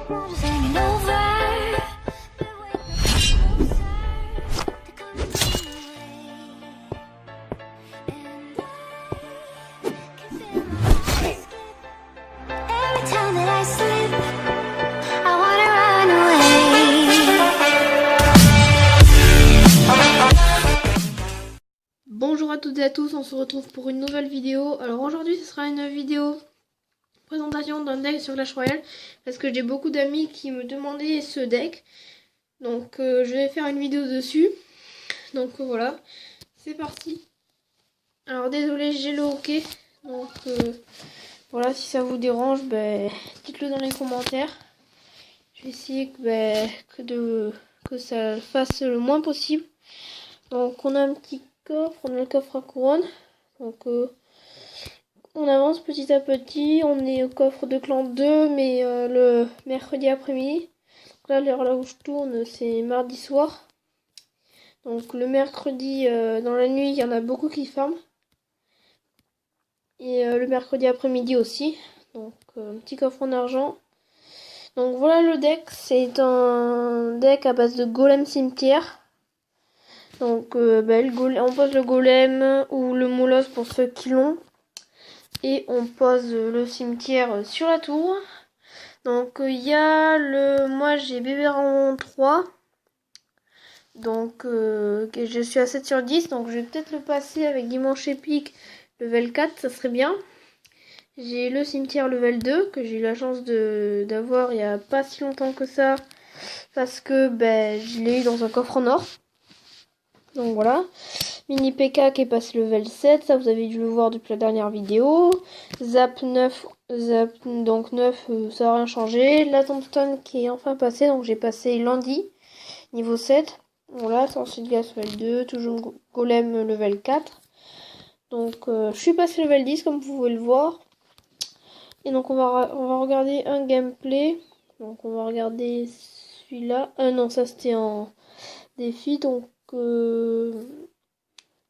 Bonjour à toutes et à tous, on se retrouve pour une nouvelle vidéo. Alors aujourd'hui ce sera une vidéo présentation d'un deck sur Clash Royale parce que j'ai beaucoup d'amis qui me demandaient ce deck. Donc je vais faire une vidéo dessus. Donc voilà, c'est parti. Alors désolé, j'ai le hockey. Donc voilà, si ça vous dérange, dites-le dans les commentaires. Je vais essayer que ça fasse le moins possible. Donc on a un petit coffre, on a le coffre à couronne. Donc on avance petit à petit, on est au coffre de clan 2, mais le mercredi après-midi. Là, l'heure là où je tourne, c'est mardi soir. Donc le mercredi, dans la nuit, il y en a beaucoup qui farment. Et le mercredi après-midi aussi. Donc un petit coffre en argent. Donc voilà le deck, c'est un deck à base de golem cimetière. Donc on pose le golem ou le molosse pour ceux qui l'ont. Et on pose le cimetière sur la tour. Donc il y a moi j'ai bébé dragon 3. Donc je suis à 7 sur 10. Donc je vais peut-être le passer avec dimanche épique level 4, ça serait bien. J'ai le cimetière level 2 que j'ai eu la chance d'avoir il y a pas si longtemps que ça. Parce que je l'ai eu dans un coffre en or. Donc voilà. Mini PK qui est passé level 7, ça vous avez dû le voir depuis la dernière vidéo. Zap 9, donc 9, ça n'a rien changé. La tombstone qui est enfin passée, donc j'ai passé Landy, niveau 7. Voilà, sorcier de glace level 2, toujours golem level 4. Donc je suis passé level 10 comme vous pouvez le voir. Et donc on va regarder un gameplay. Donc on va regarder celui-là. Non, ça c'était en défi, donc...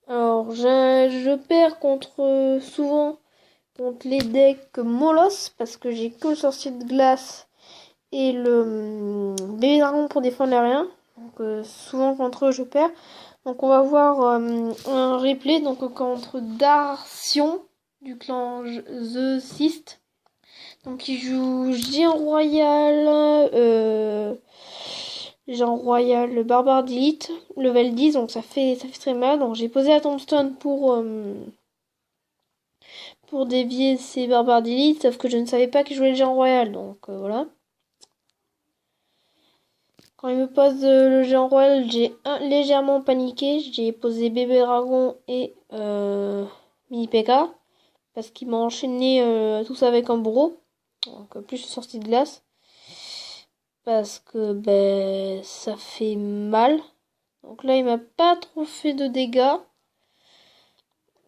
Alors, je perds souvent contre les decks Molos parce que j'ai que le sorcier de glace et le bébé dragon pour défendre les riens. Donc, souvent contre eux, je perds. Donc, on va voir un replay donc contre Darcion du clan The Sist. Donc, il joue Géant Royal. Genre Royal, le barbare d'élite, level 10, donc ça fait très mal. Donc j'ai posé la tombstone pour dévier ces barbares d'élite, sauf que je ne savais pas qu'il jouait le géant royal, donc voilà. Quand il me pose le géant royal, j'ai légèrement paniqué. J'ai posé bébé dragon et mini PK, parce qu'il m'a enchaîné tout ça avec un bourreau, donc plus une sortie de glace. Parce que ça fait mal. Donc là il m'a pas trop fait de dégâts.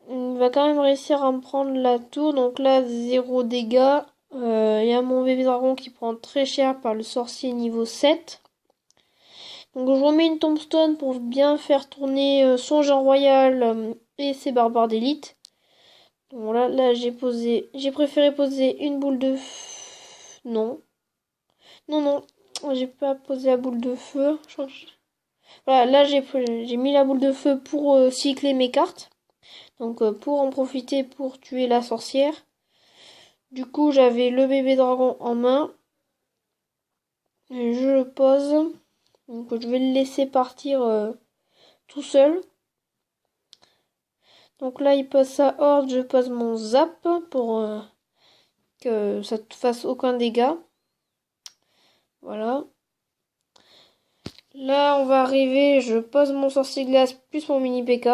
Il va quand même réussir à me prendre la tour. Donc là 0 dégâts. Il y a mon bébé dragon qui prend très cher par le sorcier niveau 7. Donc je remets une tombstone pour bien faire tourner son géant royal et ses barbares d'élite. Donc voilà, là j'ai préféré poser une boule de feu. Non, j'ai pas posé la boule de feu. Voilà, là j'ai mis la boule de feu pour cycler mes cartes. Donc pour en profiter pour tuer la sorcière. Du coup j'avais le bébé dragon en main. Et je le pose. Donc je vais le laisser partir tout seul. Donc là il pose sa horde, je pose mon zap pour que ça ne fasse aucun dégât. Voilà. Là, on va arriver, je pose mon sorcier glace plus mon mini PK.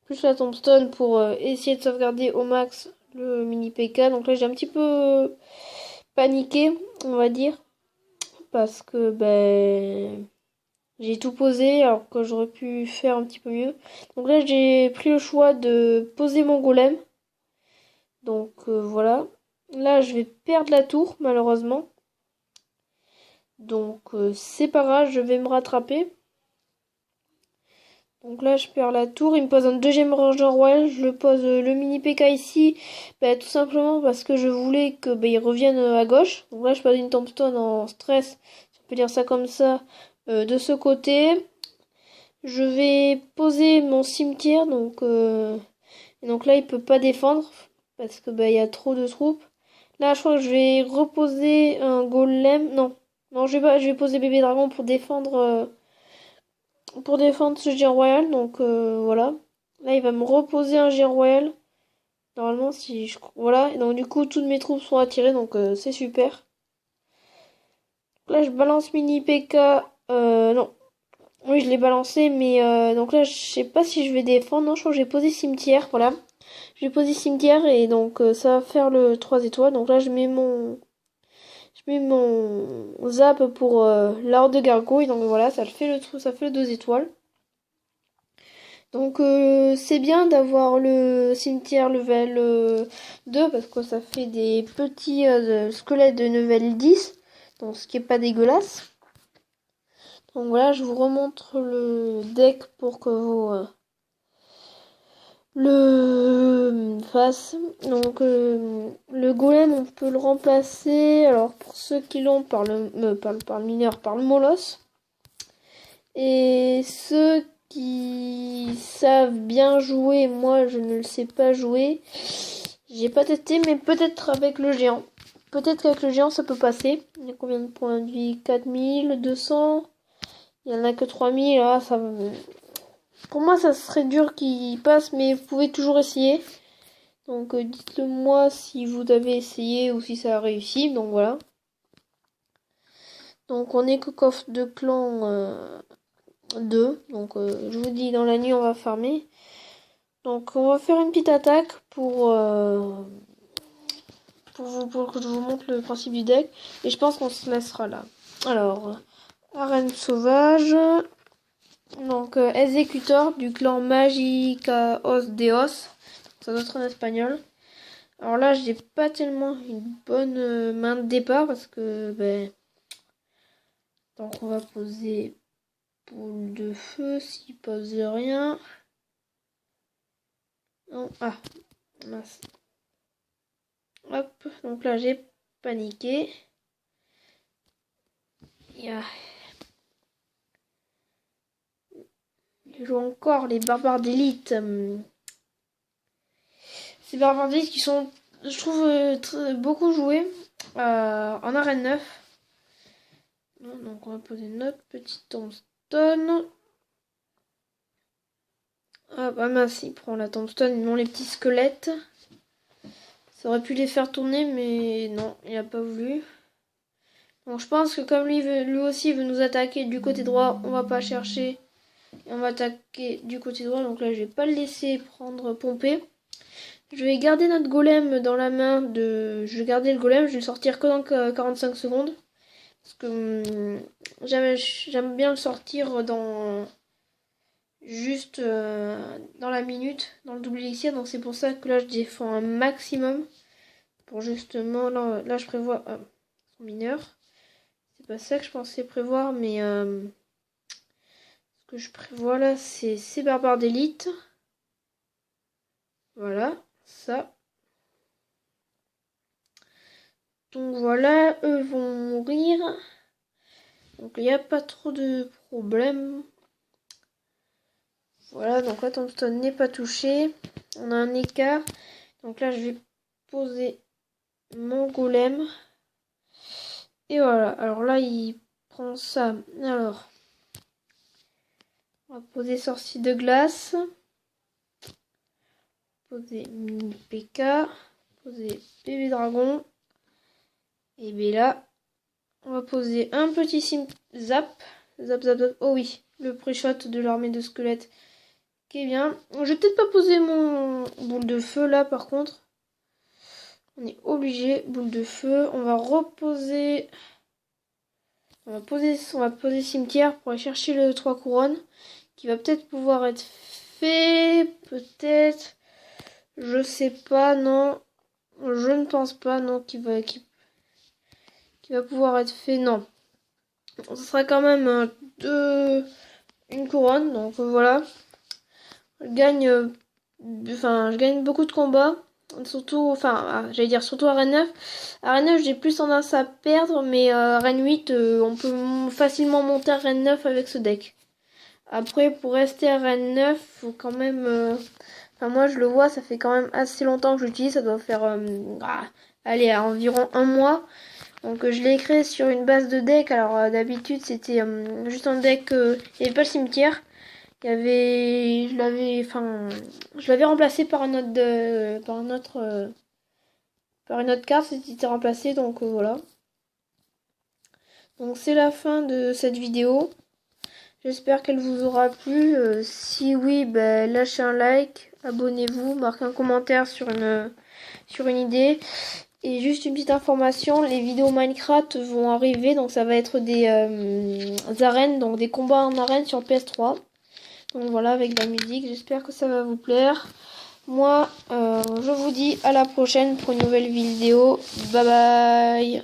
Plus la tombstone pour essayer de sauvegarder au max le mini PK. Donc là, j'ai un petit peu paniqué, on va dire. Parce que, j'ai tout posé alors que j'aurais pu faire un petit peu mieux. Donc là, j'ai pris le choix de poser mon golem. Donc voilà. Là, je vais perdre la tour, malheureusement. Donc c'est pas grave, je vais me rattraper. Donc là, je perds la tour. Il me pose un deuxième Ranger Royal. Je le pose le mini P.K. ici. Bah, tout simplement parce que je voulais que il revienne à gauche. Donc là, je pose une tombstone en stress. Si on peut dire ça comme ça. De ce côté. Je vais poser mon cimetière. Et donc là, il peut pas défendre. Parce que il y a trop de troupes. Là, je crois que je vais reposer un golem. Non. Non, je vais pas. Je vais poser bébé dragon pour défendre ce géant royal. Donc voilà. Là, il va me reposer un géant royal. Normalement, si je... Voilà. Et donc du coup, toutes mes troupes sont attirées. Donc c'est super. Là, je balance mini PK. Non. Oui, je l'ai balancé. Mais donc là, je sais pas si je vais défendre. Non, je crois que j'ai posé cimetière. Voilà. J'ai posé cimetière. Et donc ça va faire le 3 étoiles. Donc là, je mets mon zap pour l'art de gargouille. Donc voilà, ça fait le 2 étoiles. Donc c'est bien d'avoir le cimetière level 2 parce que ça fait des petits squelettes de level 10. Donc ce qui est pas dégueulasse. Donc voilà, je vous remontre le deck pour que vous le fasse. Donc le golem, on peut le remplacer. Alors pour ceux qui l'ont par le mineur, par le molosse. Et ceux qui savent bien jouer, moi je ne le sais pas jouer. J'ai pas testé, mais peut-être avec le géant. Peut-être qu'avec le géant ça peut passer. Il y a combien de points de vie? 4200. Il y en a que 3000. Ah, ça... Pour moi ça serait dur qu'il passe, mais vous pouvez toujours essayer. Donc dites-le moi si vous avez essayé ou si ça a réussi. Donc voilà. Donc on est que coffre de clan 2. Donc je vous dis, dans la nuit on va farmer. Donc on va faire une petite attaque pour que je vous montre le principe du deck. Et je pense qu'on se laissera là. Alors, arène sauvage. Donc exécuteur du clan Magicaos Deos. Ça doit être en espagnol. Alors là, j'ai pas tellement une bonne main de départ parce que donc on va poser boule de feu s'il pose rien. Non, ah, mince. Hop, donc là j'ai paniqué. Yeah. Je joue encore les barbares d'élite. Ces barbares d'élite qui sont, je trouve, beaucoup joués en arène 9. Donc on va poser notre petite tombstone. Ah bah mince, il prend la tombstone, non les petits squelettes. Ça aurait pu les faire tourner, mais non, il n'a pas voulu. Donc je pense que comme lui aussi veut nous attaquer du côté droit, on va pas chercher. Et on va attaquer du côté droit. Donc là, je vais pas le laisser prendre pomper. Je vais garder notre golem dans la main de... Je vais garder le golem, je vais le sortir que dans 45 secondes. Parce que j'aime bien le sortir dans... Juste dans la minute, dans le double élixir. Donc c'est pour ça que là, je défends un maximum. Pour justement... Là je prévois... son mineur. C'est pas ça que je pensais prévoir, mais... ce que je prévois là, c'est ces barbares d'élite. Voilà, ça. Donc voilà, eux vont mourir. Donc il n'y a pas trop de problème. Voilà, donc la tombstone n'est pas touchée. On a un écart. Donc là, je vais poser mon golem. Et voilà, alors là, il prend ça. Alors, on va poser sorcier de glace. Poser mini PK. Poser bébé dragon. Et bien là, on va poser un petit zap. Zap, zap, zap. Oh oui, le pré-shot de l'armée de squelettes. Qui est bien. Je vais peut-être pas poser mon boule de feu là par contre. On est obligé. Boule de feu. On va reposer. On va poser cimetière pour aller chercher le 3 couronnes. Qui va peut-être pouvoir être fait. Peut-être. Je sais pas, non. Je ne pense pas, non, qui va pouvoir être fait, non. Ce sera quand même une couronne, donc voilà. Je gagne, je gagne beaucoup de combats. Surtout, j'allais dire surtout à Arène 9. À Arène 9, j'ai plus tendance à perdre, mais Arène 8, on peut facilement monter à Arène 9 avec ce deck. Après, pour rester à Arène 9, faut quand même... moi, je le vois, ça fait quand même assez longtemps que je l'utilise. Ça doit faire, allez, à environ un mois. Donc, je l'ai créé sur une base de deck. Alors, d'habitude, c'était juste un deck... il n'y avait pas le cimetière. Il y avait... Je l'avais remplacé par un autre... par une autre carte. C'était remplacé, donc voilà. Donc, c'est la fin de cette vidéo. J'espère qu'elle vous aura plu. Si oui, lâchez un like, abonnez-vous, marquez un commentaire sur une idée. Et juste une petite information, les vidéos Minecraft vont arriver, donc ça va être des arènes, donc des combats en arène sur PS3. Donc voilà, avec de la musique, j'espère que ça va vous plaire. Moi, je vous dis à la prochaine pour une nouvelle vidéo. Bye bye.